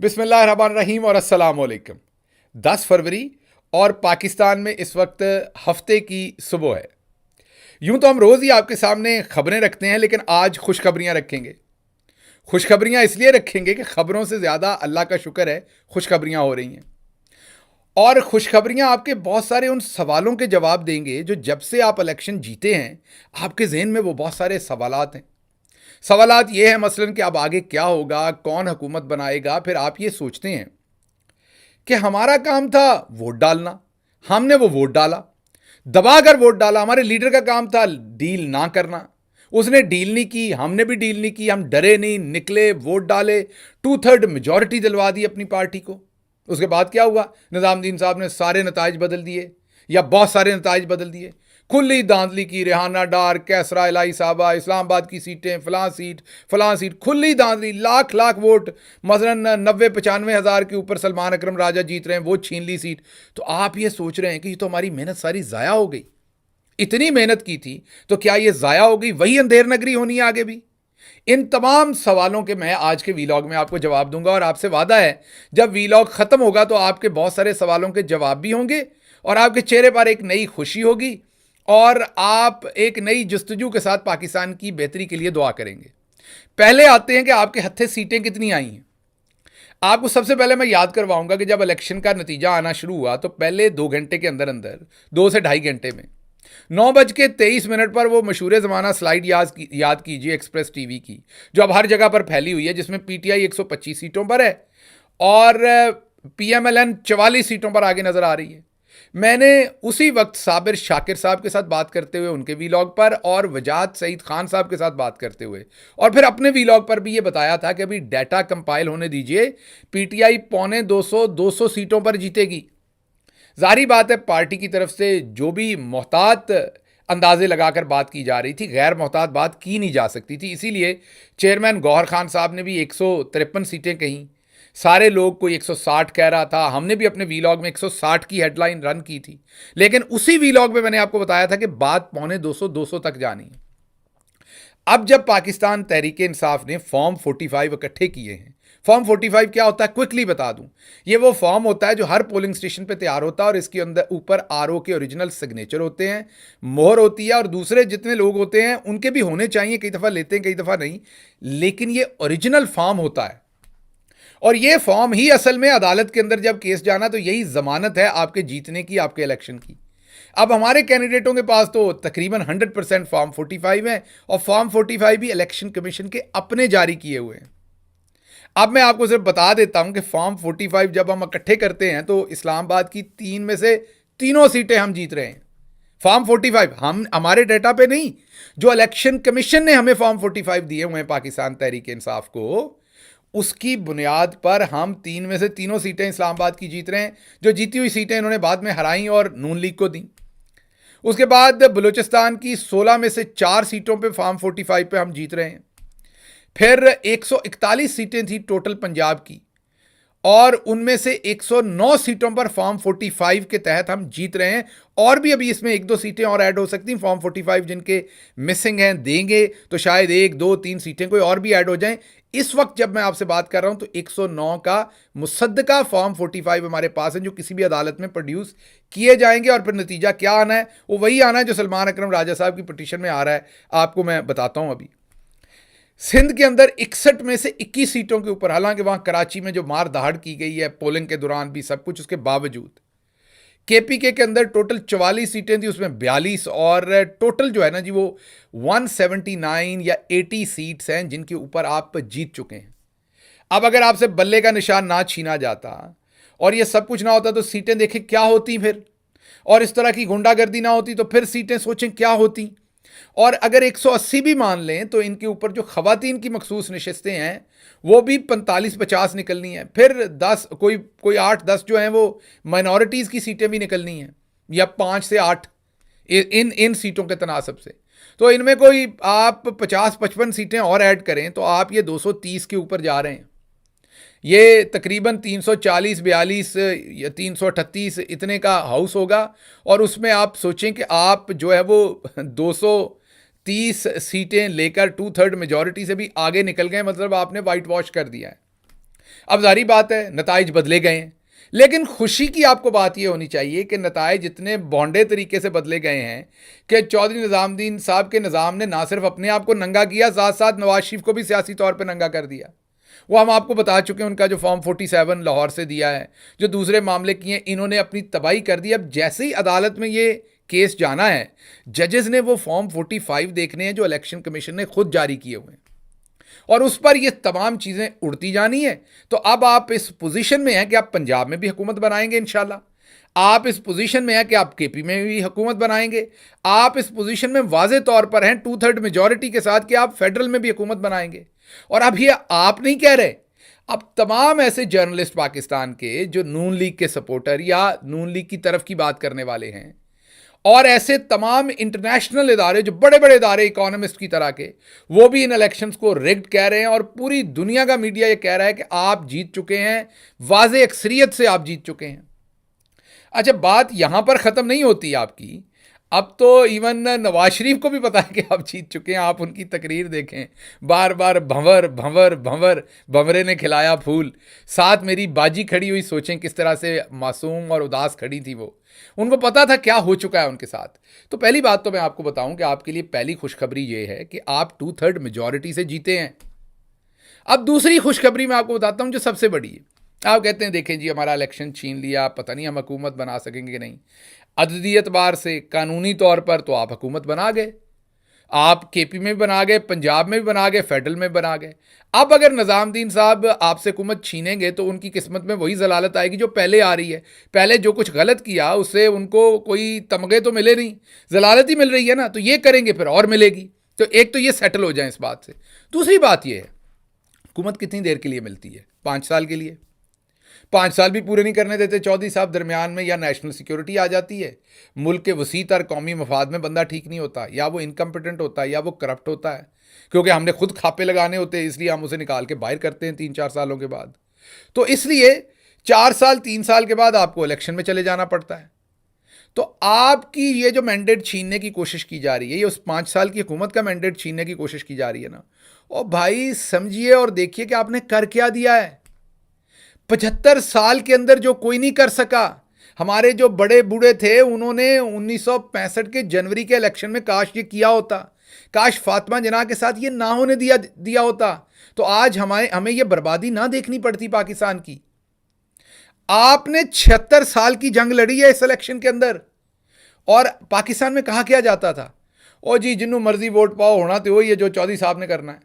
बिस्मिल्लाहिर्रहमानिर्रहीम और अस्सलाम वालेकुम। 10 फरवरी और पाकिस्तान में इस वक्त हफ्ते की सुबह है। यूं तो हम रोज़ ही आपके सामने खबरें रखते हैं, लेकिन आज खुशखबरियां रखेंगे। खुशखबरियां इसलिए रखेंगे कि खबरों से ज़्यादा अल्लाह का शुक्र है खुशखबरियां हो रही हैं। और खुशखबरियां आपके बहुत सारे उन सवालों के जवाब देंगे जो जब से आप इलेक्शन जीते हैं आपके जहन में वो बहुत सारे सवालात हैं। सवालात ये है मसलन कि अब आगे क्या होगा, कौन हुकूमत बनाएगा। फिर आप ये सोचते हैं कि हमारा काम था वोट डालना, हमने वो वोट डाला, दबाकर वोट डाला। हमारे लीडर का काम था डील ना करना, उसने डील नहीं की, हमने भी डील नहीं की। हम डरे नहीं, निकले, वोट डाले, 2/3 मेजॉरिटी दिलवा दी अपनी पार्टी को। उसके बाद क्या हुआ? निज़ामुद्दीन साहब ने सारे नताइज बदल दिए, या बहुत सारे नताइज बदल दिए। खुली धांधली की, रेहाना डार, कैसरा, इलाई साहबा, इस्लामाबाद की सीटें, फलां सीट, खुली धांधली, लाख लाख वोट, मसलन 90-95 हज़ार के ऊपर सलमान अकरम राजा जीत रहे हैं, वो छीन ली सीट। तो आप ये सोच रहे हैं कि ये तो हमारी मेहनत सारी ज़ाया हो गई। इतनी मेहनत की थी तो क्या ये ज़ाया हो गई? वही अंधेर नगरी होनी है आगे भी। इन तमाम सवालों के मैं आज के वीलॉग में आपको जवाब दूंगा, और आपसे वादा है जब वीलॉग खत्म होगा तो आपके बहुत सारे सवालों के जवाब भी होंगे और आपके चेहरे पर एक नई खुशी होगी और आप एक नई जस्तजू के साथ पाकिस्तान की बेहतरी के लिए दुआ करेंगे। पहले आते हैं कि आपके हत्थे सीटें कितनी आई हैं। आपको सबसे पहले मैं याद करवाऊंगा कि जब इलेक्शन का नतीजा आना शुरू हुआ तो पहले 2 घंटे के अंदर अंदर, 2 से ढाई घंटे में, 9:23 पर वो मशहूर ज़माना स्लाइड याद कीजिए एक्सप्रेस टीवी की, जो अब हर जगह पर फैली हुई है, जिसमें पीटीआई 125 सीटों पर है और पीएमएलएन 44 सीटों पर आगे नजर आ रही है। मैंने उसी वक्त साबिर शाकिर साहब के साथ बात करते हुए उनके वीलॉग पर, और वजाहत सईद खान साहब के साथ बात करते हुए, और फिर अपने वीलॉग पर भी ये बताया था कि अभी डाटा कंपाइल होने दीजिए, पीटीआई 250 सीटों पर जीतेगी। जारी बात है पार्टी की तरफ से जो भी मोहतात अंदाजे लगाकर बात की जा रही थी, गैर मोहतात बात की नहीं जा सकती थी। इसीलिए चेयरमैन गौहर खान साहब ने भी 153 सीटें कहीं, सारे लोग कोई 160 कह रहा था। हमने भी अपने वीलॉग में 160 की हेडलाइन रन की थी, लेकिन उसी वीलॉग में मैंने आपको बताया था कि बात 250 तक जानी है। अब जब पाकिस्तान तहरीक इंसाफ ने फॉर्म 45 इकट्ठे किए हैं, फॉर्म 45 क्या होता है क्विकली बता दूं। ये वो फॉर्म होता है जो हर पोलिंग स्टेशन पे तैयार होता है और इसके अंदर ऊपर आरओ के ओरिजिनल सिग्नेचर होते हैं, मोहर होती है, और दूसरे जितने लोग होते हैं उनके भी होने चाहिए। कई दफ़ा लेते हैं, कई दफ़ा नहीं, लेकिन ये ओरिजिनल फॉर्म होता है। और ये फॉर्म ही असल में अदालत के अंदर जब केस जाना तो यही जमानत है आपके जीतने की, आपके इलेक्शन की। अब हमारे कैंडिडेटों के पास तो तकरीबन 100% फॉर्म 45 है, और फॉर्म 45 भी इलेक्शन कमीशन के अपने जारी किए हुए हैं। अब मैं आपको सिर्फ बता देता हूं कि फॉर्म 45 जब हम इकट्ठे करते हैं तो इस्लामाबाद की 3 में से तीनों सीटें हम जीत रहे हैं। फॉर्म 45 हम हमारे डेटा पे नहीं, जो इलेक्शन कमीशन ने हमें फॉर्म 45 दिए हुए हैं पाकिस्तान तहरीक इंसाफ को, उसकी बुनियाद पर हम 3 में से तीनों सीटें इस्लामाबाद की जीत रहे हैं। जो जीती हुई सीटें इन्होंने बाद में हराई और नून लीग को दी। उसके बाद बलूचिस्तान की 16 में से 4 सीटों पे फॉर्म 45 पे हम जीत रहे हैं। फिर 141 सीटें थी टोटल पंजाब की, और उनमें से 109 सीटों पर फॉर्म 45 के तहत हम जीत रहे हैं। और भी अभी इसमें 1-2 सीटें और ऐड हो सकती हैं। फॉर्म 45 जिनके मिसिंग हैं देंगे तो शायद 1-2-3 सीटें कोई और भी ऐड हो जाएं। इस वक्त जब मैं आपसे बात कर रहा हूं तो 109 का मुसद्दका फॉर्म 45 हमारे पास है, जो किसी भी अदालत में प्रोड्यूस किए जाएंगे। और फिर नतीजा क्या आना है, वो वही आना है जो सलमान अकरम राजा साहब की पिटीशन में आ रहा है। आपको मैं बताता हूं। अभी सिंध के अंदर 61 में से 21 सीटों के ऊपर, हालांकि वहां कराची में जो मार दहाड़ की गई है पोलिंग के दौरान भी सब कुछ, उसके बावजूद केपीके के अंदर टोटल 44 सीटें थी, उसमें 42, और टोटल जो है ना जी वो 179 या 80 सीट्स हैं जिनके ऊपर आप जीत चुके हैं। अब अगर आपसे बल्ले का निशान ना छीना जाता और ये सब कुछ ना होता तो सीटें देखें क्या होती फिर, और इस तरह की गुंडागर्दी ना होती तो फिर सीटें सोचें क्या होती। और अगर 180 भी मान लें तो इनके ऊपर जो खवातीन की मखसूस नशस्तें हैं वो भी 45-50 निकलनी है। फिर 10 कोई 8-10 जो हैं वो माइनॉरिटीज़ की सीटें भी निकलनी हैं, या 5 से 8 इन सीटों के तनासब से। तो इनमें कोई आप 50-55 सीटें और ऐड करें तो आप ये 230 के ऊपर जा रहे हैं। ये तकरीबन 340-42 या 338 इतने का हाउस होगा, और उसमें आप सोचें कि आप जो है वो 230 सीटें लेकर 2/3 मेजॉरिटी से भी आगे निकल गए, मतलब आपने वाइट वॉश कर दिया है। अब जारी बात है नताइज बदले गए हैं, लेकिन खुशी की आपको बात यह होनी चाहिए कि नताइज इतने बॉन्डे तरीके से बदले गए हैं कि चौधरी निज़ामुद्दीन साहब के निज़ाम ने ना सिर्फ अपने आप को नंगा किया, साथ साथ नवाज शरीफ को भी सियासी तौर पर नंगा कर दिया। वो हम आपको बता चुके हैं, उनका जो फॉर्म 47 लाहौर से दिया है, जो दूसरे मामले किए, इन्होंने अपनी तबाही कर दी। अब जैसे ही अदालत में ये केस जाना है, जजेस ने वो फॉर्म 45 देखने हैं जो इलेक्शन कमीशन ने खुद जारी किए हुए हैं, और उस पर ये तमाम चीज़ें उड़ती जानी है। तो अब आप इस पोजीशन में हैं कि आप पंजाब में भी हुकूमत बनाएंगे इंशाल्लाह, आप इस पोजीशन में हैं कि आप केपी में भी हुकूमत बनाएंगे, आप इस पोजीशन में वाज़े तौर पर हैं 2/3 मेजॉरिटी के साथ कि आप फेडरल में भी हुकूमत बनाएंगे। और अब ये आप नहीं कह रहे, अब तमाम ऐसे जर्नलिस्ट पाकिस्तान के जो नून लीग के सपोर्टर या नून लीग की तरफ की बात करने वाले हैं, और ऐसे तमाम इंटरनेशनल इदारे जो बड़े बड़े इदारे इकोनॉमिस्ट की तरह के, वो भी इन इलेक्शंस को रिग्ड कह रहे हैं, और पूरी दुनिया का मीडिया ये कह रहा है कि आप जीत चुके हैं, वाज़े अक्सरियत से आप जीत चुके हैं। अच्छा, बात यहां पर ख़त्म नहीं होती आपकी। अब तो इवन नवाज शरीफ को भी पता है कि आप जीत चुके हैं। आप उनकी तकरीर देखें, बार बार भंवर भंवर भंवर, भंवरे ने खिलाया फूल, साथ मेरी बाजी खड़ी हुई, सोचें किस तरह से मासूम और उदास खड़ी थी वो। उनको पता था क्या हो चुका है उनके साथ। तो पहली बात तो मैं आपको बताऊं कि आपके लिए पहली खुशखबरी ये है कि आप 2/3 मेजॉरिटी से जीते हैं। अब दूसरी खुशखबरी मैं आपको बताता हूं जो सबसे बड़ी है। आप कहते हैं देखें जी हमारा इलेक्शन छीन लिया, पता नहीं हम हुकूमत बना सकेंगे कि नहीं। अददी एतबार से, कानूनी तौर पर तो आप हुकूमत बना गए, आप केपी में भी बना गए, पंजाब में भी बना गए, फेडरल में बना गए। अब अगर निज़ामुद्दीन साहब आपसे हुकूमत छीनेंगे तो उनकी किस्मत में वही जलालत आएगी जो पहले आ रही है। पहले जो कुछ गलत किया उससे उनको कोई तमगे तो मिले नहीं, जलालत ही मिल रही है ना, तो ये करेंगे फिर और मिलेगी। तो एक तो ये सेटल हो जाए इस बात से। दूसरी बात ये है, हुकूमत कितनी देर के लिए मिलती है? 5 साल के लिए। 5 साल भी पूरे नहीं करने देते चौधरी साहब, दरमियान में या नेशनल सिक्योरिटी आ जाती है, मुल्क के वसी तर कौमी मफाद में बंदा ठीक नहीं होता, या वो इनकम्पिटेंट होता है, या वो करप्ट होता है, क्योंकि हमने खुद खापे लगाने होते हैं, इसलिए हम उसे निकाल के बाहर करते हैं 3-4 सालों के बाद। तो इसलिए 4 साल 3 साल के बाद आपको इलेक्शन में चले जाना पड़ता है। तो आपकी ये जो मैंडेट छीनने की कोशिश की जा रही है, ये उस 5 साल की हुकूमत का मैंडेट छीनने की कोशिश की जा रही है ना, और भाई समझिए और देखिए कि आपने कर क्या दिया है। 75 साल के अंदर जो कोई नहीं कर सका, हमारे जो बड़े बूढ़े थे उन्होंने 1965 के जनवरी के इलेक्शन में काश ये किया होता, काश फातिमा जिन्ना के साथ ये ना होने दिया होता, तो आज हमें ये बर्बादी ना देखनी पड़ती पाकिस्तान की। आपने 76 साल की जंग लड़ी है इस इलेक्शन के अंदर, और पाकिस्तान में कहा क्या जाता था, ओ जी जिन्हों मर्जी वोट पाओ, होना तो वही है जो चौधरी साहब ने करना है,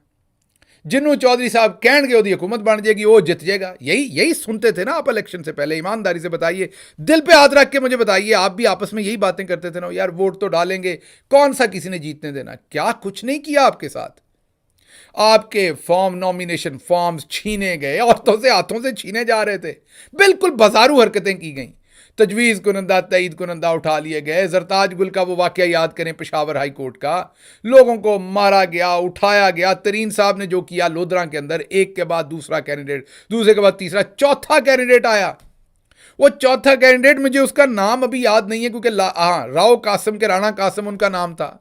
जिन्हों चौधरी साहब कहणगे ओदी हुकूमत बन जाएगी, वो जित जाएगा। यही सुनते थे ना आप इलेक्शन से पहले। ईमानदारी से बताइए, दिल पे हाथ रख के मुझे बताइए, आप भी आपस में यही बातें करते थे ना, यार वोट तो डालेंगे, कौन सा किसी ने जीतने देना। क्या कुछ नहीं किया आपके साथ। आपके फॉर्म, नॉमिनेशन फॉर्म्स छीने गए, औरतों से हाथों से छीने जा रहे थे, बिल्कुल बाजारू हरकतें की गई, तजवीज़ कुनंदा, तईद कुनंदा उठा लिए गए। जरताज गुल का वो वाक़या याद करें, पेशावर हाई कोर्ट का, लोगों को मारा गया, उठाया गया। तरीन साहब ने जो किया लोधरा के अंदर, एक के बाद दूसरा कैंडिडेट, दूसरे के बाद तीसरा, चौथा कैंडिडेट आया। वो चौथा कैंडिडेट मुझे उसका नाम अभी याद नहीं है, क्योंकि राव कासिम के राणा कासिम उनका नाम था।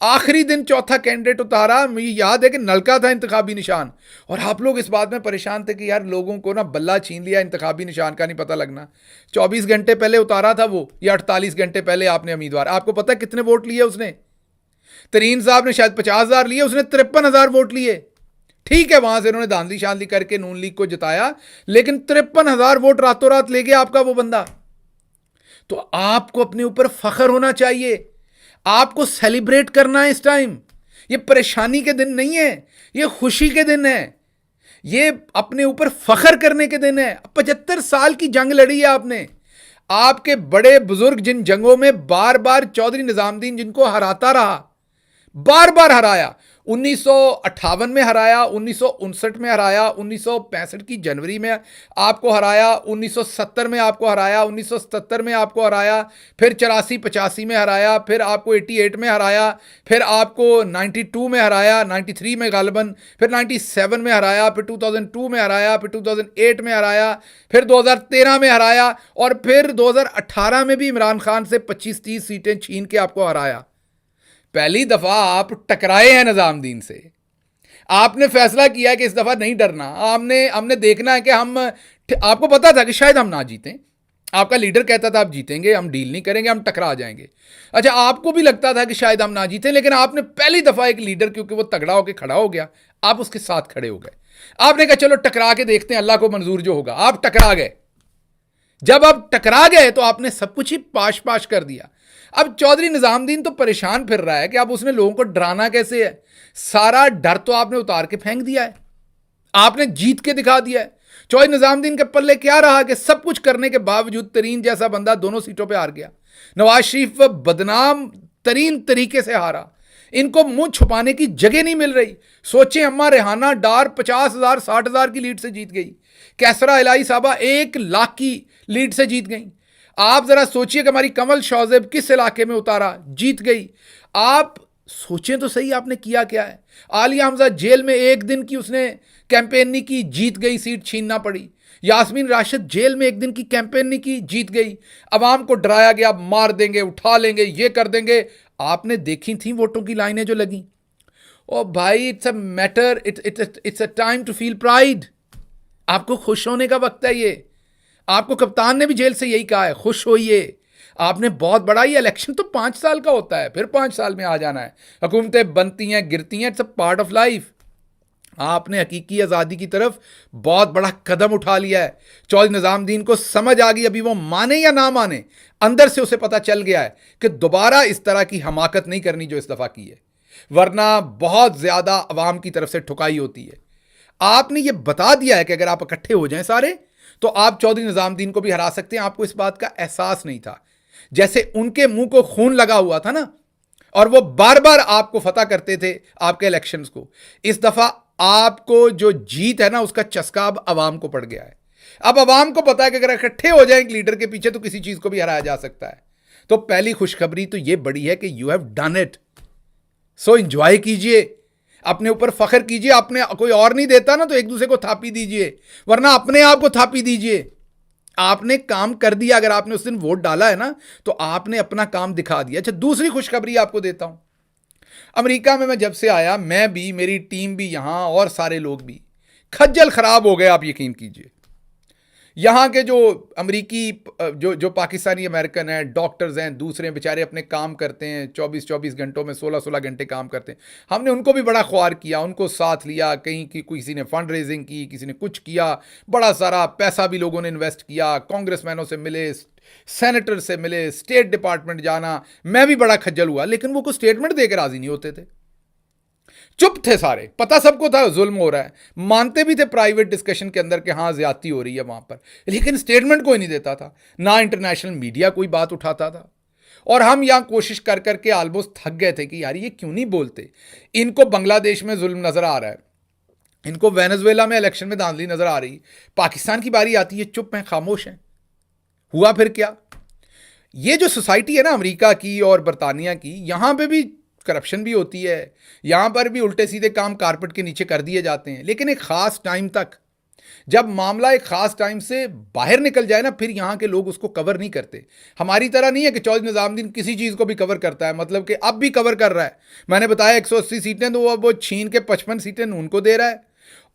आखिरी दिन चौथा कैंडिडेट उतारा, मुझे याद है कि नलका था इंतखाबी निशान, और आप लोग इस बात में परेशान थे कि यार लोगों को ना बल्ला छीन लिया, इंतखाबी निशान का नहीं पता लगना। 24 घंटे पहले उतारा था वो, या 48 घंटे पहले आपने उम्मीदवार, आपको पता है कितने वोट लिए उसने? तरीन साहब ने शायद 50,000 लिए, उसने 53,000 वोट लिए। ठीक है, वहां से उन्होंने धांधली शांधली करके नून लीग को जिताया, लेकिन 53,000 वोट रातों रात ले गया आपका वो बंदा। तो आपको अपने ऊपर फख्र होना चाहिए, आपको सेलिब्रेट करना है इस टाइम। ये परेशानी के दिन नहीं है, ये खुशी के दिन है, ये अपने ऊपर फख्र करने के दिन है। 75 साल की जंग लड़ी है आपने। आपके बड़े बुजुर्ग जिन जंगों में बार बार चौधरी निजामुद्दीन जिनको हराता रहा, बार बार हराया, 1958 में हराया, 1959 में हराया, 1965 की जनवरी में आपको हराया, 1970 में आपको हराया, 1977 में आपको हराया, फिर 84-85 में हराया, फिर आपको 88 में हराया, फिर आपको 92 में हराया, 93 में गालिबन, फिर 97 में हराया, फिर 2002 में हराया, फिर 2008 में हराया, फिर 2013 में हराया, और फिर 2018 में भी इमरान खान से 25-30 सीटें छीन के आपको हराया। पहली दफा आप टकराए हैं निजामुद्दीन से। आपने फैसला किया है कि इस दफा नहीं डरना, हमने देखना है कि आपको पता था कि शायद हम ना जीतें, आपका लीडर कहता था आप जीतेंगे, हम डील नहीं करेंगे, हम टकरा जाएंगे। अच्छा, आपको भी लगता था कि शायद हम ना जीतें, लेकिन आपने पहली दफा एक लीडर, क्योंकि वो तगड़ा होकर खड़ा हो गया, आप उसके साथ खड़े हो गए। आपने कहा चलो टकरा के देखते हैं, अल्लाह को मंजूर जो होगा। आप टकरा गए। जब आप टकरा गए तो आपने सब कुछ ही पाश पाश कर दिया। अब चौधरी निजामुद्दीन तो परेशान फिर रहा है कि अब उसने लोगों को डराना कैसे है। सारा डर तो आपने उतार के फेंक दिया है, आपने जीत के दिखा दिया है। चौधरी निजामुद्दीन के पल्ले क्या रहा कि सब कुछ करने के बावजूद तरीन जैसा बंदा दोनों सीटों पे हार गया। नवाज शरीफ बदनाम तरीन तरीके से हारा, इनको मुंह छुपाने की जगह नहीं मिल रही। सोचे अम्मा रेहाना डार 50,000 60,000 की लीड से जीत गई, कैसरा इलाही साहबा 1 लाख की लीड से जीत गई। आप जरा सोचिए कि हमारी कमल शौजेब किस इलाके में उतारा, जीत गई। आप सोचें तो सही, आपने किया क्या है। आलिया हमजा जेल में 1 दिन की उसने कैंपेन नहीं की, जीत गई, सीट छीनना पड़ी। यास्मीन राशिद जेल में 1 दिन की कैंपेन नहीं की, जीत गई। अवाम को डराया गया, मार देंगे, उठा लेंगे, ये कर देंगे। आपने देखी थी वोटों की लाइनें जो लगी। ओ भाई, it's a matter, it's a time to feel pride. आपको खुश होने का वक्त है ये। आपको कप्तान ने भी जेल से यही कहा है, खुश होइए। आपने बहुत बड़ा, ये इलेक्शन तो 5 साल का होता है, फिर 5 साल में आ जाना है। हुकूमतें बनती हैं, गिरती हैं, it's a part of life. आपने हकीकी आज़ादी की तरफ बहुत बड़ा कदम उठा लिया है। चौधरी निजामुद्दीन को समझ आ गई, अभी वो माने या ना माने, अंदर से उसे पता चल गया है कि दोबारा इस तरह की हमाकत नहीं करनी जो इस दफ़ा की है, वरना बहुत ज़्यादा अवाम की तरफ से ठुकाई होती है। आपने ये बता दिया है कि अगर आप इकट्ठे हो जाएं सारे, तो आप चौधरी निजामुद्दीन को भी हरा सकते हैं। आपको इस बात का एहसास नहीं था। जैसे उनके मुंह को खून लगा हुआ था ना, और वो बार बार आपको फतह करते थे आपके इलेक्शंस को, इस दफा आपको जो जीत है ना, उसका चस्का अब अवाम को पड़ गया है। अब अवाम को पता है कि अगर इकट्ठे हो जाएं एक लीडर के पीछे तो किसी चीज को भी हराया जा सकता है। तो पहली खुशखबरी तो यह बड़ी है कि you have done it. So enjoy कीजिए, अपने ऊपर फख्र कीजिए। आपने, कोई और नहीं देता ना तो एक दूसरे को थापी दीजिए, वरना अपने आप को थापी दीजिए। आपने काम कर दिया। अगर आपने उस दिन वोट डाला है ना, तो आपने अपना काम दिखा दिया। अच्छा, दूसरी खुशखबरी आपको देता हूं। अमेरिका में मैं जब से आया, मैं भी, मेरी टीम भी यहां, और सारे लोग भी खज्जल खराब हो गए। आप यकीन कीजिए, यहाँ के जो अमरीकी, जो पाकिस्तानी अमेरिकन हैं, डॉक्टर्स हैं, दूसरे बेचारे अपने काम करते हैं 24-24 घंटों में, 16-16 घंटे काम करते हैं। हमने उनको भी बड़ा ख्वार किया, उनको साथ लिया, कहीं की किसी ने फंड रेजिंग की, किसी ने कुछ किया, बड़ा सारा पैसा भी लोगों ने इन्वेस्ट किया। कांग्रेसमैनों से मिले, सेनेटर से मिले, स्टेट डिपार्टमेंट जाना। मैं भी बड़ा खज्जल हुआ, लेकिन वो कोई स्टेटमेंट देकर राजी नहीं होते थे। चुप थे सारे, पता सबको था जुल्म हो रहा है, मानते भी थे प्राइवेट डिस्कशन के अंदर कि हाँ ज्यादती हो रही है वहां पर, लेकिन स्टेटमेंट कोई नहीं देता था, ना इंटरनेशनल मीडिया कोई बात उठाता था। और हम यहां कोशिश कर करके ऑलमोस्ट थक गए थे कि यार ये क्यों नहीं बोलते। इनको बांग्लादेश में जुल्म नजर आ रहा है, इनको वेनेजुएला में इलेक्शन में धांधली नजर आ रही, पाकिस्तान की बारी आती है, चुप हैं, खामोश हैं। हुआ फिर क्या, ये जो सोसाइटी है ना अमेरिका की और बरतानिया की, यहां पे भी करप्शन भी होती है, यहां पर भी उल्टे सीधे काम कारपेट के नीचे कर दिए जाते हैं, लेकिन एक खास टाइम तक। जब मामला एक खास टाइम से बाहर निकल जाए ना, फिर यहां के लोग उसको कवर नहीं करते। हमारी तरह नहीं है कि चौधरी निजामुद्दीन किसी चीज को भी कवर करता है, मतलब कि अब भी कवर कर रहा है। मैंने बताया 180 सीटें, तो वो छीन के 55 सीटें उनको दे रहा है,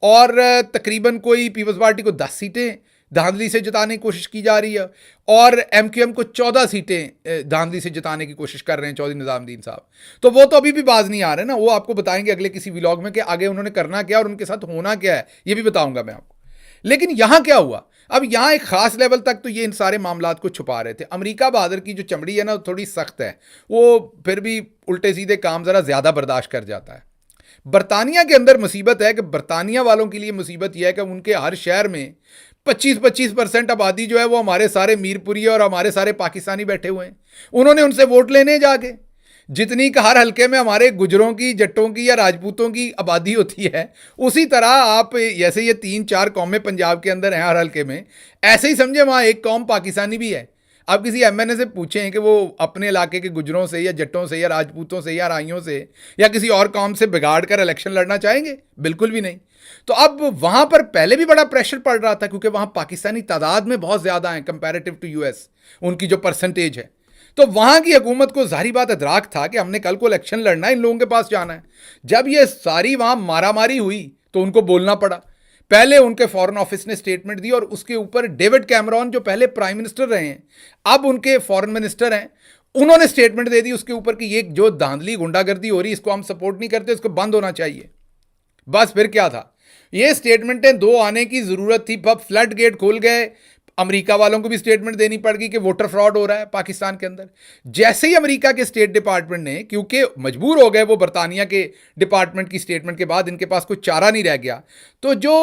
और तकरीबन कोई पीपल्स पार्टी को 10 सीटें धांधली से जिताने की कोशिश की जा रही है, और एमक्यूएम को 14 सीटें धांधली से जिताने की कोशिश कर रहे हैं चौधरी निजामुद्दीन साहब। तो वो तो अभी भी बाज नहीं आ रहे ना, वो आपको बताएंगे अगले किसी व्लॉग में कि आगे उन्होंने करना क्या और उनके साथ होना क्या है, ये भी बताऊंगा मैं आपको। लेकिन यहां क्या हुआ, अब यहां एक खास लेवल तक तो ये इन सारे मामलात को छुपा रहे थे। अमेरिका बहादुर की जो चमड़ी है ना, थोड़ी सख्त है, वो फिर भी उल्टे सीधे काम जरा ज्यादा बर्दाश्त कर जाता है। बरतानिया के अंदर मुसीबत है कि बरतानिया वालों के लिए मुसीबत यह है कि उनके हर शहर में 25% आबादी जो है वो हमारे सारे मीरपुरी और हमारे सारे पाकिस्तानी बैठे हुए हैं। उन्होंने उनसे वोट लेने जाके, जितनी का हर हल्के में हमारे गुजरों की, जट्टों की या राजपूतों की आबादी होती है, उसी तरह आप जैसे ये 3-4 कौमें पंजाब के अंदर हैं हर हल्के में, ऐसे ही समझे वहाँ एक कौम पाकिस्तानी भी है। आप किसी एमएनए से पूछें कि वो अपने इलाके के गुजरों से या जट्टों से या राजपूतों से या राइयों से या किसी और कौम से बिगाड़ कर इलेक्शन लड़ना चाहेंगे? बिल्कुल भी नहीं। तो अब वहां पर पहले भी बड़ा प्रेशर पड़ रहा था, क्योंकि वहां पाकिस्तानी तादाद में बहुत ज्यादा है कंपैरेटिव टू यूएस, उनकी जो परसेंटेज है। तो वहां की हुकूमत को जाहिर बात इदराक था कि हमने कल को इलेक्शन लड़ना है, इन लोगों के पास जाना है। जब ये सारी वहां मारामारी हुई तो उनको बोलना पड़ा। पहले उनके फॉरेन ऑफिस ने स्टेटमेंट दी और उसके ऊपर डेविड कैमरॉन जो पहले प्राइम मिनिस्टर रहे हैं, अब उनके फॉरेन मिनिस्टर हैं, उन्होंने स्टेटमेंट दे दी उसके ऊपर कि ये जो धांधली गुंडागर्दी हो रही इसको हम सपोर्ट नहीं करते, इसको बंद होना चाहिए। बस फिर क्या था, ये स्टेटमेंटें दो आने की जरूरत थी, अब फ्लड गेट खुल गए। अमेरिका वालों को भी स्टेटमेंट देनी पड़ गई कि वोटर फ्रॉड हो रहा है पाकिस्तान के अंदर। जैसे ही अमेरिका के स्टेट डिपार्टमेंट ने, क्योंकि मजबूर हो गए वो बरतानिया के डिपार्टमेंट की स्टेटमेंट के बाद, इनके पास कोई चारा नहीं रह गया, तो जो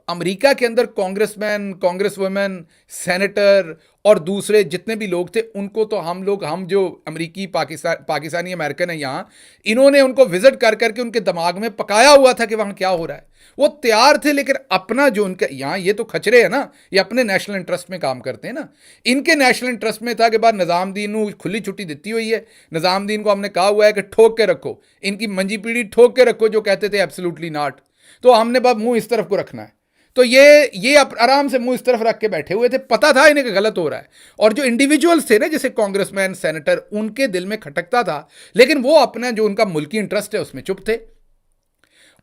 अमेरिका के अंदर कांग्रेसमैन, कांग्रेस वुमेन, सेनेटर और दूसरे जितने भी लोग थे, उनको तो हम जो अमेरिकी पाकिस्तानी अमेरिकन है यहाँ, इन्होंने उनको विजिट कर करके उनके दिमाग में पकाया हुआ था कि वहाँ क्या हो रहा है। वो तैयार थे, लेकिन अपना जो उनका यहाँ ये तो खचरे है ना, ये अपने नेशनल इंटरेस्ट में काम करते हैं ना। इनके नेशनल इंटरेस्ट में था कि बाद निज़ामुद्दीन को खुली छुट्टी दी हुई है, निज़ामुद्दीन को हमने कहा हुआ है कि ठोक के रखो, इनकी मंजी पीढ़ी ठोक के रखो, जो कहते थे एब्सोल्युटली नॉट। तो हमने बस मुंह इस तरफ को रखना है। तो ये आराम से मुंह इस तरफ रख के बैठे हुए थे, पता था इन्हें गलत हो रहा है। और जो इंडिविजुअल्स थे ना, जैसे कांग्रेसमैन, सेनेटर, उनके दिल में खटकता था, लेकिन वो अपना जो उनका मुल्की इंटरेस्ट है उसमें चुप थे,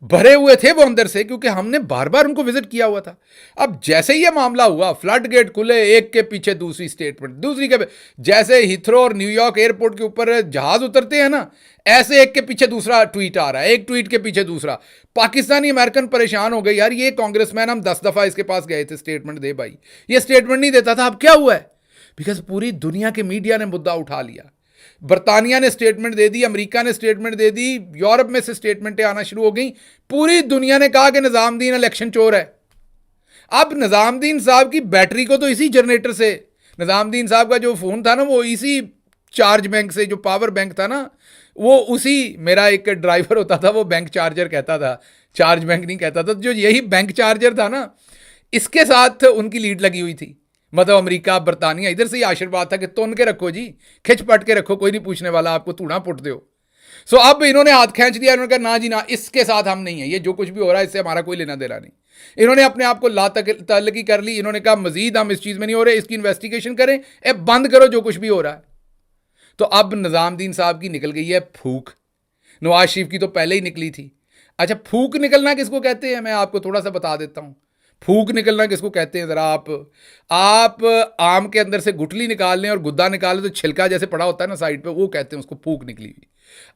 भरे हुए थे वो अंदर से, क्योंकि हमने बार बार उनको विजिट किया हुआ था। अब जैसे ही ये मामला हुआ, फ्लड गेट खुले, एक के पीछे दूसरी स्टेटमेंट, दूसरी के जैसे हिथ्रो और न्यूयॉर्क एयरपोर्ट के ऊपर जहाज उतरते हैं ना, ऐसे एक के पीछे दूसरा ट्वीट आ रहा है, एक ट्वीट के पीछे दूसरा। पाकिस्तानी अमेरिकन परेशान हो गए, यार ये कांग्रेसमैन, हम 10 दफा इसके पास गए थे, स्टेटमेंट दे भाई, ये स्टेटमेंट नहीं देता था, अब क्या हुआ है? बिकॉज पूरी दुनिया के मीडिया ने मुद्दा उठा लिया। बरतानिया ने स्टेटमेंट दे दी, अमेरिका ने स्टेटमेंट दे दी, यूरोप में से स्टेटमेंटें आना शुरू हो गई। पूरी दुनिया ने कहा कि निजामुद्दीन इलेक्शन चोर है। अब निजामुद्दीन साहब की बैटरी को तो इसी जनरेटर से, निजामुद्दीन साहब का जो फोन था ना, वो इसी चार्ज बैंक से, जो पावर बैंक था ना, वो उसी, मेरा एक ड्राइवर होता था, वो बैंक चार्जर कहता था, चार्ज बैंक नहीं कहता था, जो यही बैंक चार्जर था ना, इसके साथ उनकी लीड लगी हुई थी। मतलब अमेरिका, बरतानिया, इधर से ही आशीर्वाद था कि तोन के रखो जी, खिंच पट के रखो, कोई नहीं पूछने वाला, आपको तूड़ा पुट दो। सो अब इन्होंने हाथ खींच दिया, इन्होंने कहा ना जी ना, इसके साथ हम नहीं है, ये जो कुछ भी हो रहा है इससे हमारा कोई लेना देना नहीं। इन्होंने अपने आप को लातल्लकी कर ली। इन्होंने कहा मजीद हम इस चीज़ में नहीं हो रहे, इसकी इन्वेस्टिगेशन करें, बंद करो जो कुछ भी हो रहा है। तो अब निजामुद्दीन साहब की निकल गई है फूक, नवाज शरीफ की तो पहले ही निकली थी। अच्छा, फूक निकलना किसको कहते हैं, मैं आपको थोड़ा सा बता देता हूँ। फूक निकलना किसको कहते हैं, ज़रा आप आम के अंदर से गुठली निकाल लें और गुद्दा निकालें तो छिलका जैसे पड़ा होता है ना साइड पे, वो कहते हैं उसको फूक निकली हुई।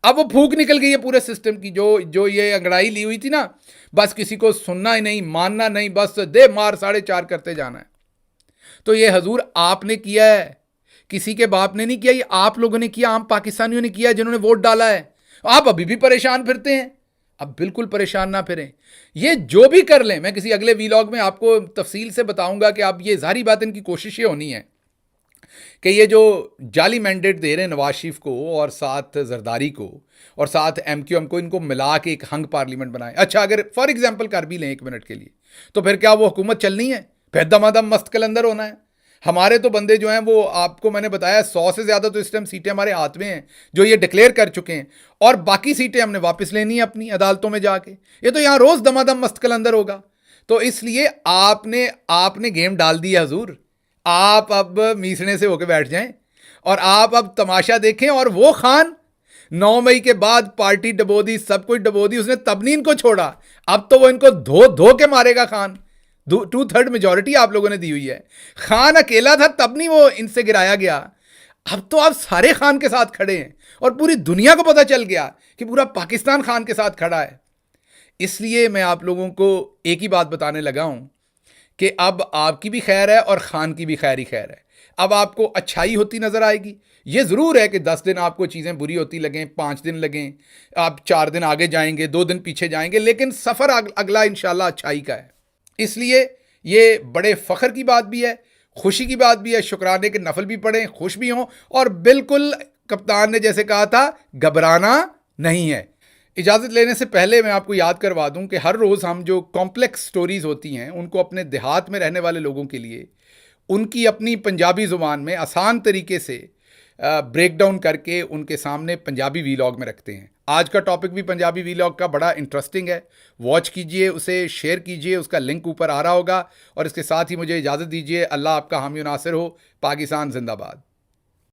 अब वो फूक निकल गई है पूरे सिस्टम की, जो ये अंगड़ाई ली हुई थी ना, बस किसी को सुनना ही नहीं, मानना नहीं, बस दे मार 4.5 करते जाना है। तो ये हजूर आपने किया है, किसी के बाप ने नहीं किया, ये आप लोगों ने किया, आम पाकिस्तानियों ने किया, जिन्होंने वोट डाला है। आप अभी भी परेशान फिरते हैं, अब बिल्कुल परेशान ना फिरें। ये जो भी कर लें, मैं किसी अगले वीलॉग में आपको तफसील से बताऊंगा कि आप, ये सारी बात इनकी कोशिश ये होनी है कि ये जो जाली मैंडेट दे रहे हैं नवाज शरीफ को और साथ जरदारी को और साथ MQM को, इनको मिला के एक हंग पार्लियामेंट बनाएं। अच्छा, अगर फॉर एग्जाम्पल कर भी लें 1 मिनट के लिए, तो फिर क्या वो हुकूमत चलनी है? फिर दमादम मस्त कलंदर होना है। हमारे तो बंदे जो हैं वो, आपको मैंने बताया 100 से ज़्यादा तो इस टाइम सीटें हमारे हाथ में हैं, जो ये डिक्लेयर कर चुके हैं, और बाकी सीटें हमने वापस लेनी है अपनी अदालतों में जाके। ये तो यहाँ रोज़ दमादम मस्त कलंदर होगा। तो इसलिए आपने गेम डाल दिया हजूर। आप अब मीसने से होके बैठ जाएं और आप अब तमाशा देखें। और वो खान 9 मई के बाद पार्टी डबो दी, सब कुछ डबो दी, उसने तब नहीं इनको छोड़ा, अब तो वो इनको धो धो के मारेगा। खान 2/3 मेजॉरिटी आप लोगों ने दी हुई है। खान अकेला था तब नहीं वो इनसे गिराया गया, अब तो आप सारे खान के साथ खड़े हैं और पूरी दुनिया को पता चल गया कि पूरा पाकिस्तान खान के साथ खड़ा है। इसलिए मैं आप लोगों को एक ही बात बताने लगा हूं कि अब आपकी भी खैर है और खान की भी खैर ही खैर है। अब आपको अच्छाई होती नजर आएगी। ये ज़रूर है कि 10 दिन आपको चीज़ें बुरी होती लगें, 5 दिन लगें, आप 4 दिन आगे जाएंगे, 2 दिन पीछे जाएंगे, लेकिन सफ़र अगला इंशाल्लाह अच्छाई का है। इसलिए ये बड़े फ़ख्र की बात भी है, खुशी की बात भी है। शुक्राने के नफल भी पढ़ें, खुश भी हों, और बिल्कुल कप्तान ने जैसे कहा था, घबराना नहीं है। इजाज़त लेने से पहले मैं आपको याद करवा दूं कि हर रोज़ हम जो कॉम्प्लेक्स स्टोरीज़ होती हैं, उनको अपने देहात में रहने वाले लोगों के लिए उनकी अपनी पंजाबी ज़ुबान में आसान तरीके से ब्रेक डाउन करके उनके सामने पंजाबी वीलॉग में रखते हैं। आज का टॉपिक भी पंजाबी वीलॉग का बड़ा इंटरेस्टिंग है, वॉच कीजिए, उसे शेयर कीजिए, उसका लिंक ऊपर आ रहा होगा। और इसके साथ ही मुझे इजाज़त दीजिए। अल्लाह आपका हामी नासिर हो। पाकिस्तान जिंदाबाद।